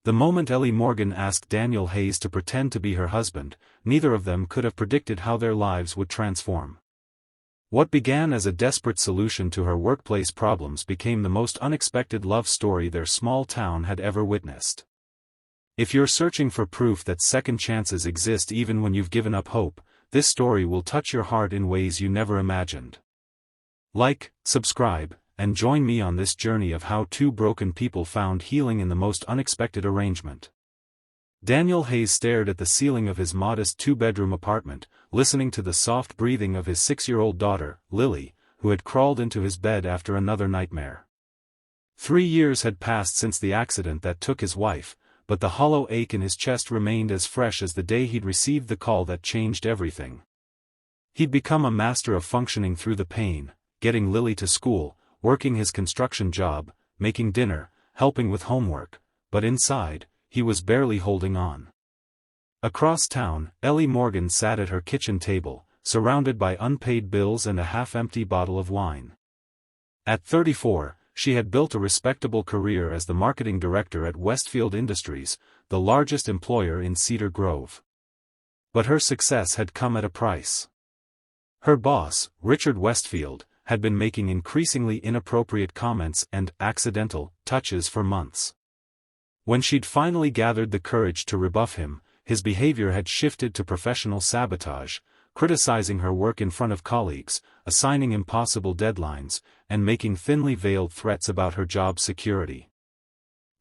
The moment Ellie Morgan asked Daniel Hayes to pretend to be her husband, neither of them could have predicted how their lives would transform. What began as a desperate solution to her workplace problems became the most unexpected love story their small town had ever witnessed. If you're searching for proof that second chances exist even when you've given up hope, this story will touch your heart in ways you never imagined. Like, subscribe, and join me on this journey of how two broken people found healing in the most unexpected arrangement. Daniel Hayes stared at the ceiling of his modest two-bedroom apartment, listening to the soft breathing of his 6-year-old daughter, Lily, who had crawled into his bed after another nightmare. 3 years had passed since the accident that took his wife, but the hollow ache in his chest remained as fresh as the day he'd received the call that changed everything. He'd become a master of functioning through the pain, getting Lily to school, working his construction job, making dinner, helping with homework, but inside, he was barely holding on. Across town, Ellie Morgan sat at her kitchen table, surrounded by unpaid bills and a half-empty bottle of wine. At 34, she had built a respectable career as the marketing director at Westfield Industries, the largest employer in Cedar Grove. But her success had come at a price. Her boss, Richard Westfield, had been making increasingly inappropriate comments and accidental touches for months. When she'd finally gathered the courage to rebuff him, his behavior had shifted to professional sabotage, criticizing her work in front of colleagues, assigning impossible deadlines, and making thinly veiled threats about her job security.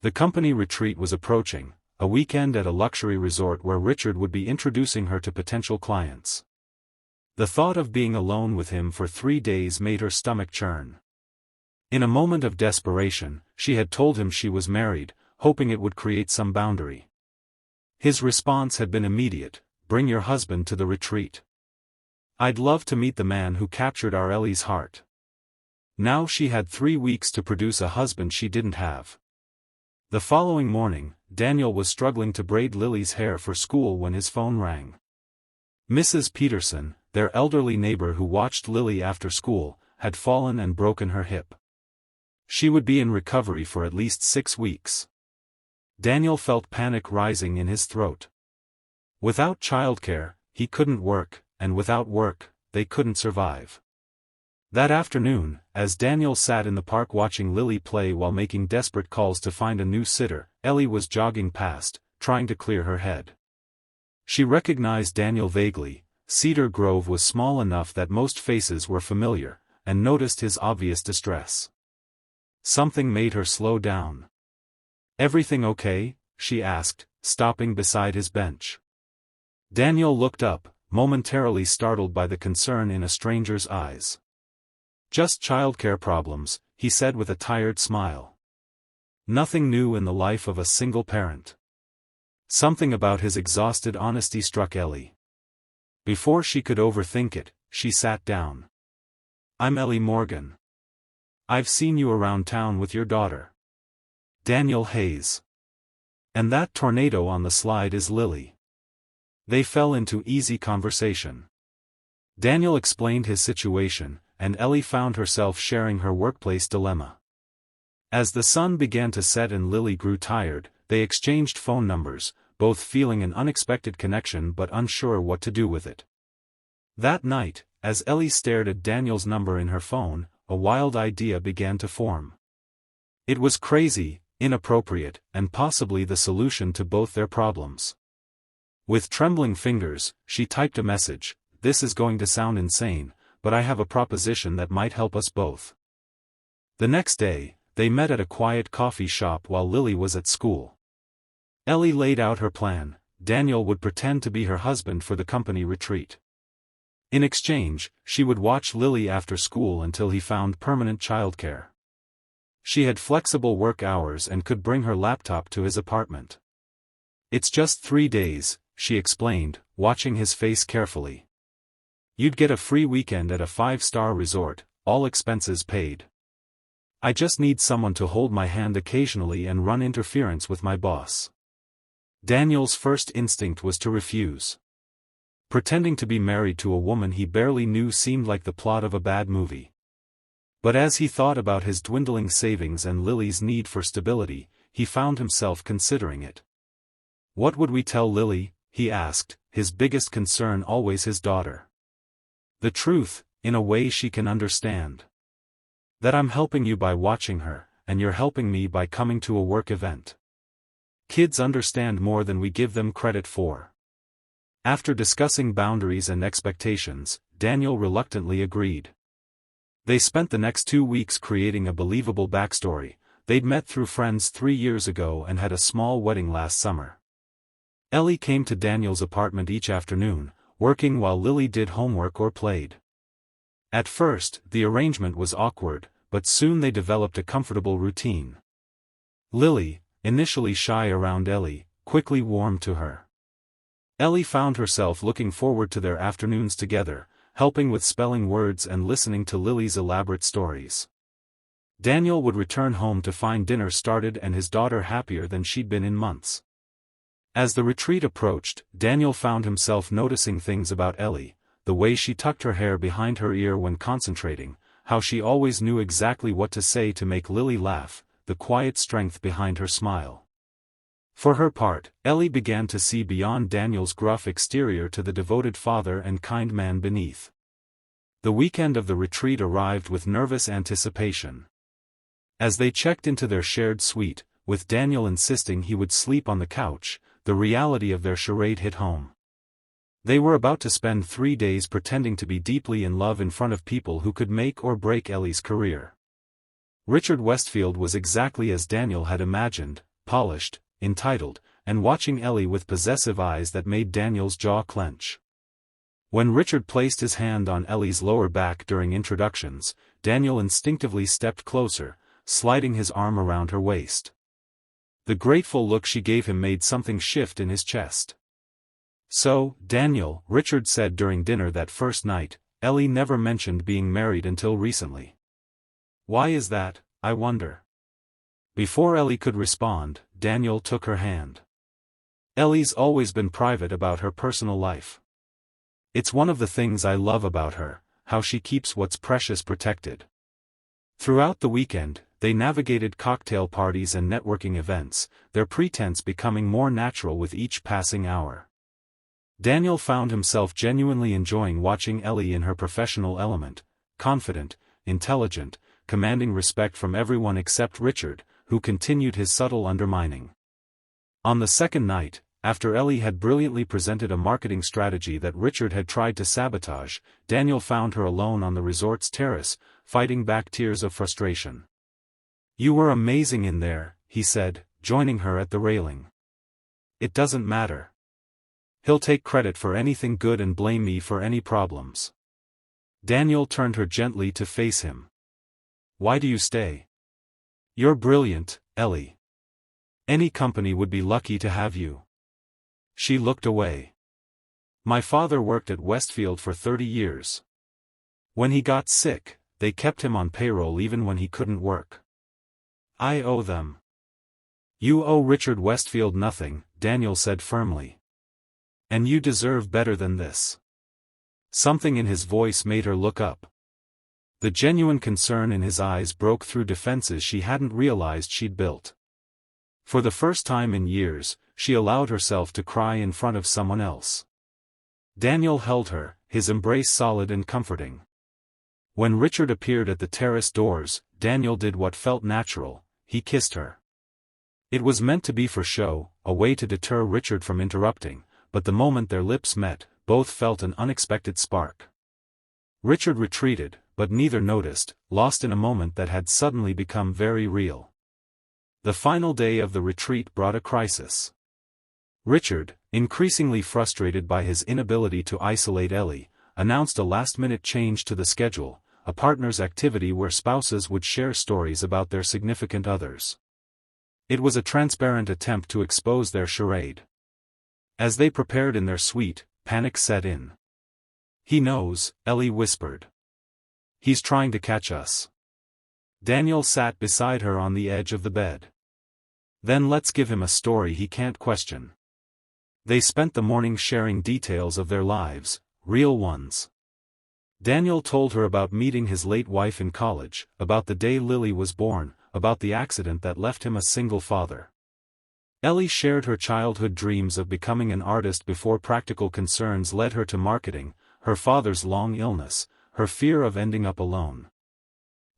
The company retreat was approaching, a weekend at a luxury resort where Richard would be introducing her to potential clients. The thought of being alone with him for 3 days made her stomach churn. In a moment of desperation, she had told him she was married, hoping it would create some boundary. His response had been immediate: "Bring your husband to the retreat. I'd love to meet the man who captured our Ellie's heart." Now she had 3 weeks to produce a husband she didn't have. The following morning, Daniel was struggling to braid Lily's hair for school when his phone rang. Mrs. Peterson, their elderly neighbor who watched Lily after school, had fallen and broken her hip. She would be in recovery for at least 6 weeks. Daniel felt panic rising in his throat. Without childcare, he couldn't work, and without work, they couldn't survive. That afternoon, as Daniel sat in the park watching Lily play while making desperate calls to find a new sitter, Ellie was jogging past, trying to clear her head. She recognized Daniel vaguely. Cedar Grove was small enough that most faces were familiar, and noticed his obvious distress. Something made her slow down. "Everything okay?" she asked, stopping beside his bench. Daniel looked up, momentarily startled by the concern in a stranger's eyes. "Just childcare problems," he said with a tired smile. Nothing new in the life of a single parent. Something about his exhausted honesty struck Ellie. Before she could overthink it, she sat down. "I'm Ellie Morgan. I've seen you around town with your daughter. Daniel Hayes. And that tornado on the slide is Lily." They fell into easy conversation. Daniel explained his situation, and Ellie found herself sharing her workplace dilemma. As the sun began to set and Lily grew tired, they exchanged phone numbers, both feeling an unexpected connection but unsure what to do with it. That night, as Ellie stared at Daniel's number in her phone, a wild idea began to form. It was crazy, inappropriate, and possibly the solution to both their problems. With trembling fingers, she typed a message: "This is going to sound insane, but I have a proposition that might help us both." The next day, they met at a quiet coffee shop while Lily was at school. Ellie laid out her plan: Daniel would pretend to be her husband for the company retreat. In exchange, she would watch Lily after school until he found permanent childcare. She had flexible work hours and could bring her laptop to his apartment. "It's just 3 days, she explained, watching his face carefully. "You'd get a free weekend at a 5-star resort, all expenses paid. I just need someone to hold my hand occasionally and run interference with my boss." Daniel's first instinct was to refuse. Pretending to be married to a woman he barely knew seemed like the plot of a bad movie. But as he thought about his dwindling savings and Lily's need for stability, he found himself considering it. What would we tell Lily, he asked, his biggest concern always his daughter. The truth, in a way she can understand. That I'm helping you by watching her, and you're helping me by coming to a work event. Kids understand more than we give them credit for. After discussing boundaries and expectations, Daniel reluctantly agreed. They spent the next 2 weeks creating a believable backstory. They'd met through friends 3 years ago and had a small wedding last summer. Ellie came to Daniel's apartment each afternoon, working while Lily did homework or played. At first, the arrangement was awkward, but soon they developed a comfortable routine. Lily, initially shy around Ellie, quickly warmed to her. Ellie found herself looking forward to their afternoons together, helping with spelling words and listening to Lily's elaborate stories. Daniel would return home to find dinner started and his daughter happier than she'd been in months. As the retreat approached, Daniel found himself noticing things about Ellie, the way she tucked her hair behind her ear when concentrating, how she always knew exactly what to say to make Lily laugh, the quiet strength behind her smile. For her part, Ellie began to see beyond Daniel's gruff exterior to the devoted father and kind man beneath. The weekend of the retreat arrived with nervous anticipation. As they checked into their shared suite, with Daniel insisting he would sleep on the couch, the reality of their charade hit home. They were about to spend 3 days pretending to be deeply in love in front of people who could make or break Ellie's career. Richard Westfield was exactly as Daniel had imagined, polished, entitled, and watching Ellie with possessive eyes that made Daniel's jaw clench. When Richard placed his hand on Ellie's lower back during introductions, Daniel instinctively stepped closer, sliding his arm around her waist. The grateful look she gave him made something shift in his chest. So, Daniel, Richard said during dinner that first night, Ellie never mentioned being married until recently. Why is that, I wonder? Before Ellie could respond, Daniel took her hand. Ellie's always been private about her personal life. It's one of the things I love about her, how she keeps what's precious protected. Throughout the weekend, they navigated cocktail parties and networking events, their pretense becoming more natural with each passing hour. Daniel found himself genuinely enjoying watching Ellie in her professional element, confident, intelligent, commanding respect from everyone except Richard, who continued his subtle undermining. On the second night, after Ellie had brilliantly presented a marketing strategy that Richard had tried to sabotage, Daniel found her alone on the resort's terrace, fighting back tears of frustration. "You were amazing in there," he said, joining her at the railing. "It doesn't matter. He'll take credit for anything good and blame me for any problems." Daniel turned her gently to face him. "Why do you stay? You're brilliant, Ellie. Any company would be lucky to have you." She looked away. "My father worked at Westfield for 30 years. When he got sick, they kept him on payroll even when he couldn't work. I owe them." "You owe Richard Westfield nothing," Daniel said firmly. "And you deserve better than this." Something in his voice made her look up. The genuine concern in his eyes broke through defenses she hadn't realized she'd built. For the first time in years, she allowed herself to cry in front of someone else. Daniel held her, his embrace solid and comforting. When Richard appeared at the terrace doors, Daniel did what felt natural, he kissed her. It was meant to be for show, a way to deter Richard from interrupting, but the moment their lips met, both felt an unexpected spark. Richard retreated, but neither noticed, lost in a moment that had suddenly become very real. The final day of the retreat brought a crisis. Richard, increasingly frustrated by his inability to isolate Ellie, announced a last-minute change to the schedule, a partner's activity where spouses would share stories about their significant others. It was a transparent attempt to expose their charade. As they prepared in their suite, panic set in. "He knows," Ellie whispered. "He's trying to catch us." Daniel sat beside her on the edge of the bed. "Then let's give him a story he can't question." They spent the morning sharing details of their lives, real ones. Daniel told her about meeting his late wife in college, about the day Lily was born, about the accident that left him a single father. Ellie shared her childhood dreams of becoming an artist before practical concerns led her to marketing, her father's long illness, her fear of ending up alone.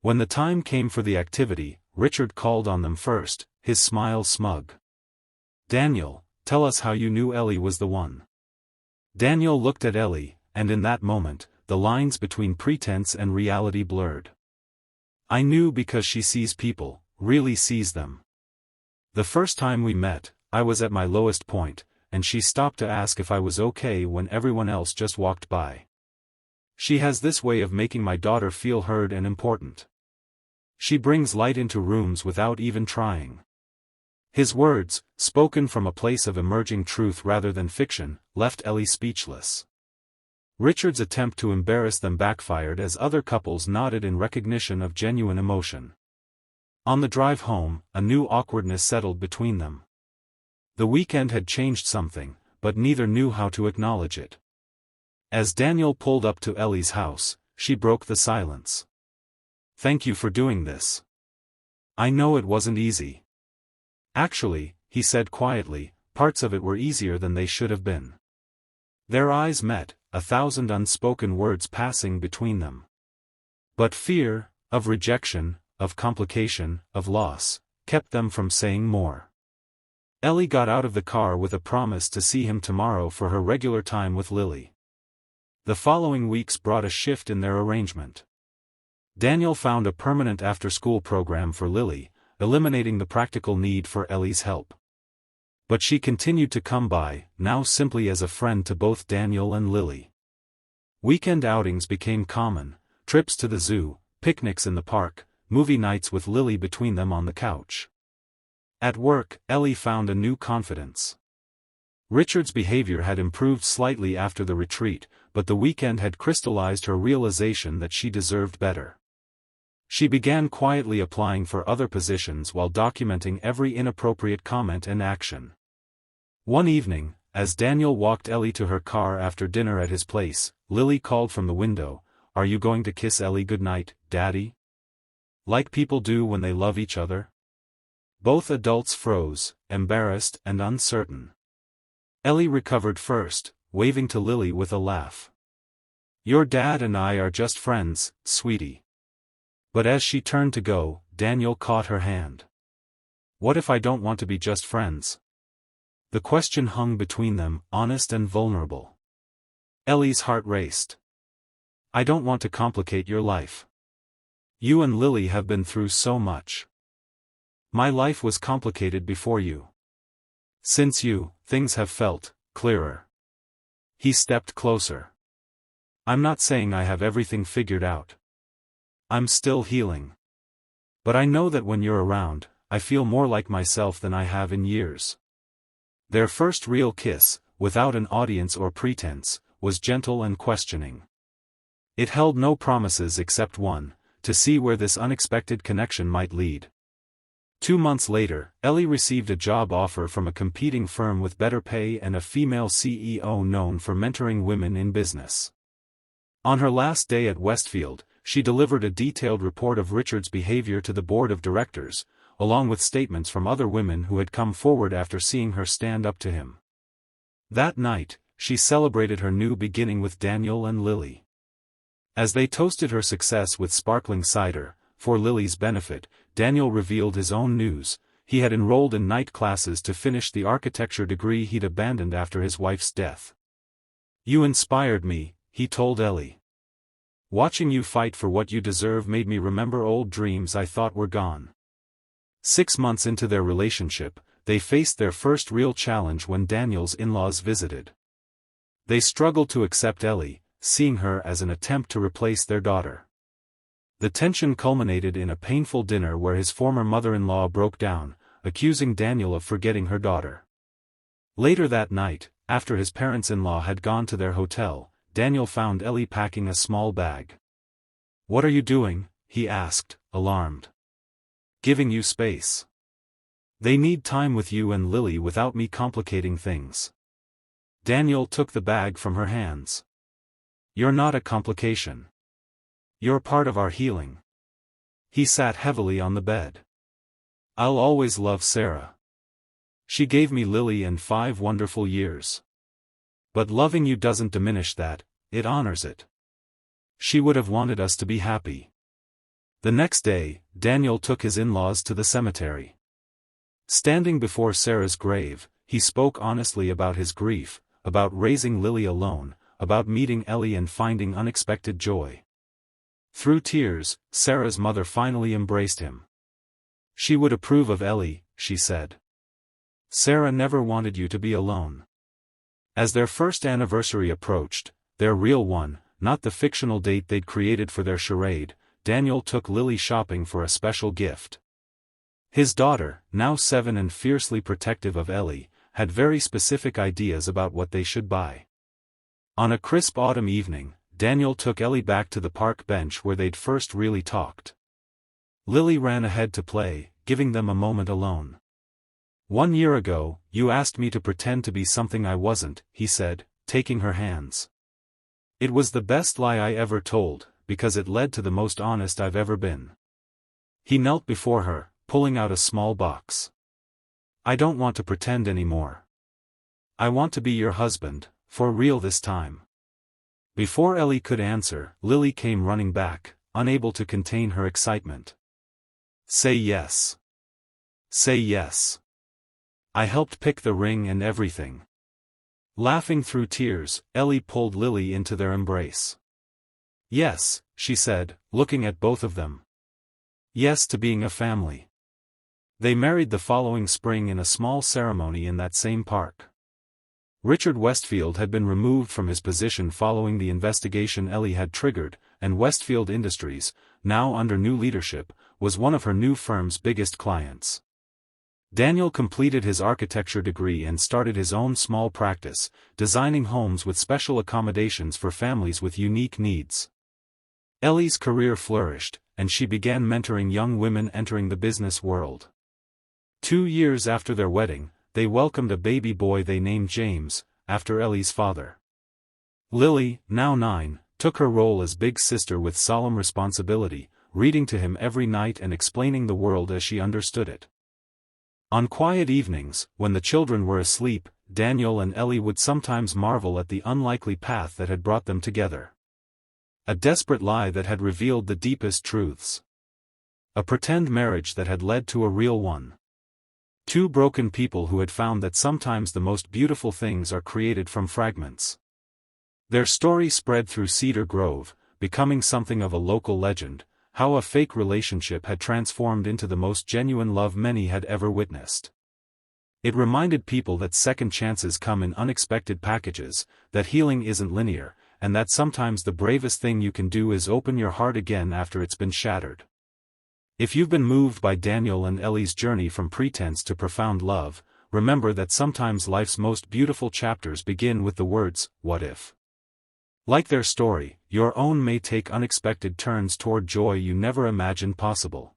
When the time came for the activity, Richard called on them first, his smile smug. "Daniel, tell us how you knew Ellie was the one." Daniel looked at Ellie, and in that moment, the lines between pretense and reality blurred. "I knew because she sees people, really sees them. The first time we met, I was at my lowest point, and she stopped to ask if I was okay when everyone else just walked by. She has this way of making my daughter feel heard and important. She brings light into rooms without even trying." His words, spoken from a place of emerging truth rather than fiction, left Ellie speechless. Richard's attempt to embarrass them backfired as other couples nodded in recognition of genuine emotion. On the drive home, a new awkwardness settled between them. The weekend had changed something, but neither knew how to acknowledge it. As Daniel pulled up to Ellie's house, she broke the silence. "Thank you for doing this. I know it wasn't easy." "Actually," he said quietly, "parts of it were easier than they should have been." Their eyes met, 1,000 unspoken words passing between them. But fear, of rejection, of complication, of loss, kept them from saying more. Ellie got out of the car with a promise to see him tomorrow for her regular time with Lily. The following weeks brought a shift in their arrangement. Daniel found a permanent after-school program for Lily, eliminating the practical need for Ellie's help. But she continued to come by, now simply as a friend to both Daniel and Lily. Weekend outings became common, trips to the zoo, picnics in the park, movie nights with Lily between them on the couch. At work, Ellie found a new confidence. Richard's behavior had improved slightly after the retreat, but the weekend had crystallized her realization that she deserved better. She began quietly applying for other positions while documenting every inappropriate comment and action. One evening, as Daniel walked Ellie to her car after dinner at his place, Lily called from the window, "Are you going to kiss Ellie goodnight, Daddy? Like people do when they love each other?" Both adults froze, embarrassed and uncertain. Ellie recovered first, waving to Lily with a laugh. "Your dad and I are just friends, sweetie." But as she turned to go, Daniel caught her hand. "What if I don't want to be just friends?" The question hung between them, honest and vulnerable. Ellie's heart raced. "I don't want to complicate your life. You and Lily have been through so much. My life was complicated before you. Since you, things have felt clearer." He stepped closer. "I'm not saying I have everything figured out. I'm still healing. But I know that when you're around, I feel more like myself than I have in years." Their first real kiss, without an audience or pretense, was gentle and questioning. It held no promises except one, to see where this unexpected connection might lead. 2 months later, Ellie received a job offer from a competing firm with better pay and a female CEO known for mentoring women in business. On her last day at Westfield, she delivered a detailed report of Richard's behavior to the board of directors, along with statements from other women who had come forward after seeing her stand up to him. That night, she celebrated her new beginning with Daniel and Lily. As they toasted her success with sparkling cider, for Lily's benefit, Daniel revealed his own news. He had enrolled in night classes to finish the architecture degree he'd abandoned after his wife's death. "You inspired me," he told Ellie. "Watching you fight for what you deserve made me remember old dreams I thought were gone." 6 months into their relationship, they faced their first real challenge when Daniel's in-laws visited. They struggled to accept Ellie, seeing her as an attempt to replace their daughter. The tension culminated in a painful dinner where his former mother-in-law broke down, accusing Daniel of forgetting her daughter. Later that night, after his parents-in-law had gone to their hotel, Daniel found Ellie packing a small bag. "What are you doing?" he asked, alarmed. "Giving you space. They need time with you and Lily without me complicating things." Daniel took the bag from her hands. "You're not a complication. You're part of our healing." He sat heavily on the bed. I'll always love Sarah. She gave me Lily and 5 wonderful years. But loving you doesn't diminish that, it honors it. She would have wanted us to be happy. The next day, Daniel took his in-laws to the cemetery. Standing before Sarah's grave, he spoke honestly about his grief, about raising Lily alone, about meeting Ellie and finding unexpected joy. Through tears, Sarah's mother finally embraced him. She would approve of Ellie, she said. Sarah never wanted you to be alone. As their first anniversary approached, their real one, not the fictional date they'd created for their charade, Daniel took Lily shopping for a special gift. His daughter, now 7 and fiercely protective of Ellie, had very specific ideas about what they should buy. On a crisp autumn evening, Daniel took Ellie back to the park bench where they'd first really talked. Lily ran ahead to play, giving them a moment alone. "1 year ago, you asked me to pretend to be something I wasn't," he said, taking her hands. "It was the best lie I ever told, because it led to the most honest I've ever been." He knelt before her, pulling out a small box. "I don't want to pretend anymore. I want to be your husband, for real this time." Before Ellie could answer, Lily came running back, unable to contain her excitement. "Say yes. Say yes. I helped pick the ring and everything." Laughing through tears, Ellie pulled Lily into their embrace. "Yes," she said, looking at both of them. "Yes to being a family." They married the following spring in a small ceremony in that same park. Richard Westfield had been removed from his position following the investigation Ellie had triggered, and Westfield Industries, now under new leadership, was one of her new firm's biggest clients. Daniel completed his architecture degree and started his own small practice, designing homes with special accommodations for families with unique needs. Ellie's career flourished, and she began mentoring young women entering the business world. 2 years after their wedding, they welcomed a baby boy they named James, after Ellie's father. Lily, now 9, took her role as big sister with solemn responsibility, reading to him every night and explaining the world as she understood it. On quiet evenings, when the children were asleep, Daniel and Ellie would sometimes marvel at the unlikely path that had brought them together. A desperate lie that had revealed the deepest truths. A pretend marriage that had led to a real one. 2 broken people who had found that sometimes the most beautiful things are created from fragments. Their story spread through Cedar Grove, becoming something of a local legend, how a fake relationship had transformed into the most genuine love many had ever witnessed. It reminded people that second chances come in unexpected packages, that healing isn't linear, and that sometimes the bravest thing you can do is open your heart again after it's been shattered. If you've been moved by Daniel and Ellie's journey from pretense to profound love, remember that sometimes life's most beautiful chapters begin with the words, "What if?" Like their story, your own may take unexpected turns toward joy you never imagined possible.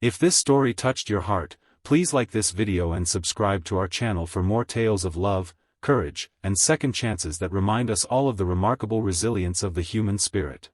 If this story touched your heart, please like this video and subscribe to our channel for more tales of love, courage, and second chances that remind us all of the remarkable resilience of the human spirit.